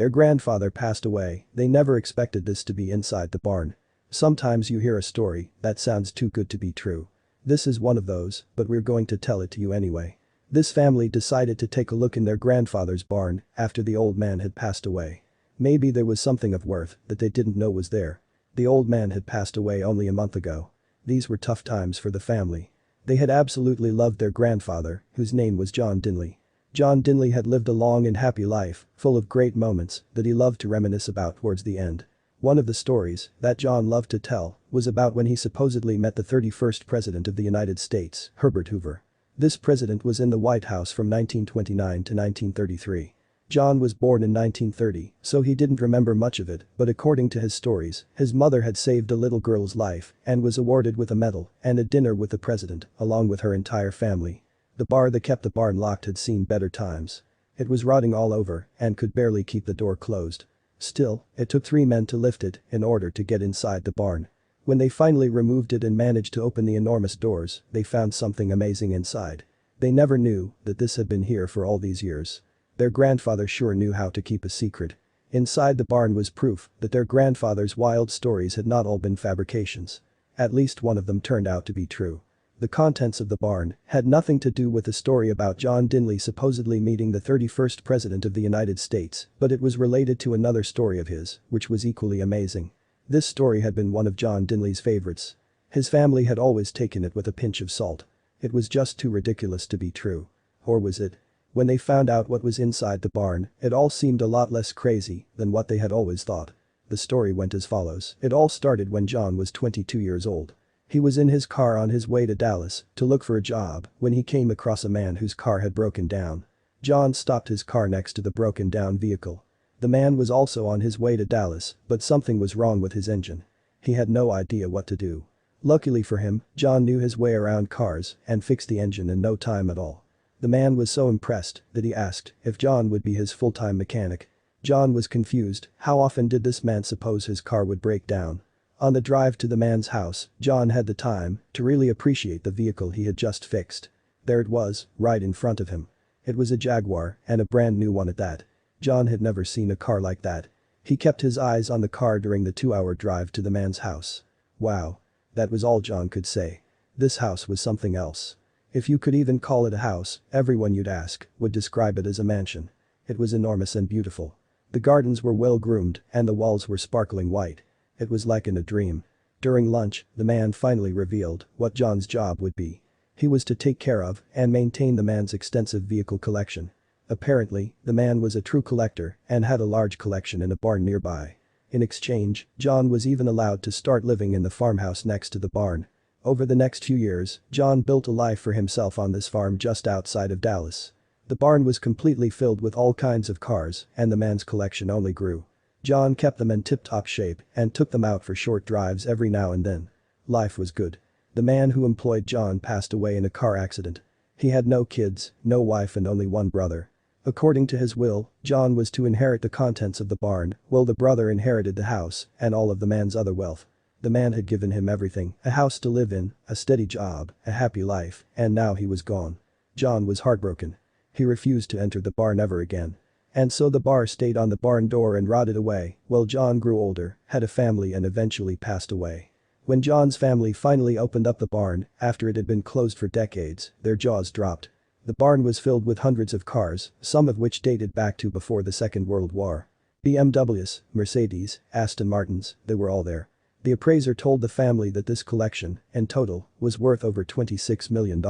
Their grandfather passed away, they never expected this to be inside the barn. Sometimes you hear a story that sounds too good to be true. This is one of those, but we're going to tell it to you anyway. This family decided to take a look in their grandfather's barn after the old man had passed away. Maybe there was something of worth that they didn't know was there. The old man had passed away only a month ago. These were tough times for the family. They had absolutely loved their grandfather, whose name was John Dinley. John Dinley had lived a long and happy life, full of great moments that he loved to reminisce about towards the end. One of the stories that John loved to tell was about when he supposedly met the 31st President of the United States, Herbert Hoover. This president was in the White House from 1929 to 1933. John was born in 1930, so he didn't remember much of it, but according to his stories, his mother had saved a little girl's life and was awarded with a medal and a dinner with the president, along with her entire family. The bar that kept the barn locked had seen better times. It was rotting all over and could barely keep the door closed. Still, it took 3 men to lift it in order to get inside the barn. When they finally removed it and managed to open the enormous doors, they found something amazing inside. They never knew that this had been here for all these years. Their grandfather sure knew how to keep a secret. Inside the barn was proof that their grandfather's wild stories had not all been fabrications. At least one of them turned out to be true. The contents of the barn had nothing to do with the story about John Dinley supposedly meeting the 31st President of the United States, but it was related to another story of his, which was equally amazing. This story had been one of John Dinley's favorites. His family had always taken it with a pinch of salt. It was just too ridiculous to be true. Or was it? When they found out what was inside the barn, it all seemed a lot less crazy than what they had always thought. The story went as follows. It all started when John was 22 years old. He was in his car on his way to Dallas to look for a job when he came across a man whose car had broken down. John stopped his car next to the broken down vehicle. The man was also on his way to Dallas, but something was wrong with his engine. He had no idea what to do. Luckily for him, John knew his way around cars and fixed the engine in no time at all. The man was so impressed that he asked if John would be his full-time mechanic. John was confused. How often did this man suppose his car would break down? On the drive to the man's house, John had the time to really appreciate the vehicle he had just fixed. There it was, right in front of him. It was a Jaguar, and a brand new one at that. John had never seen a car like that. He kept his eyes on the car during the 2-hour drive to the man's house. Wow. That was all John could say. This house was something else. If you could even call it a house, everyone you'd ask would describe it as a mansion. It was enormous and beautiful. The gardens were well groomed and the walls were sparkling white. It was like in a dream. During lunch, the man finally revealed what John's job would be. He was to take care of and maintain the man's extensive vehicle collection. Apparently, the man was a true collector and had a large collection in a barn nearby. In exchange, John was even allowed to start living in the farmhouse next to the barn. Over the next few years, John built a life for himself on this farm just outside of Dallas. The barn was completely filled with all kinds of cars and the man's collection only grew. John kept them in tip-top shape and took them out for short drives every now and then. Life was good. The man who employed John passed away in a car accident. He had no kids, no wife and only one brother. According to his will, John was to inherit the contents of the barn, while the brother inherited the house and all of the man's other wealth. The man had given him everything, a house to live in, a steady job, a happy life, and now he was gone. John was heartbroken. He refused to enter the barn ever again. And so the bar stayed on the barn door and rotted away, while John grew older, had a family and eventually passed away. When John's family finally opened up the barn, after it had been closed for decades, their jaws dropped. The barn was filled with hundreds of cars, some of which dated back to before the Second World War. BMWs, Mercedes, Aston Martins, they were all there. The appraiser told the family that this collection, in total, was worth over $26 million.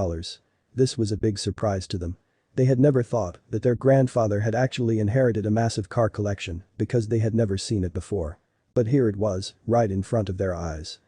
This was a big surprise to them. They had never thought that their grandfather had actually inherited a massive car collection because they had never seen it before. But here it was, right in front of their eyes.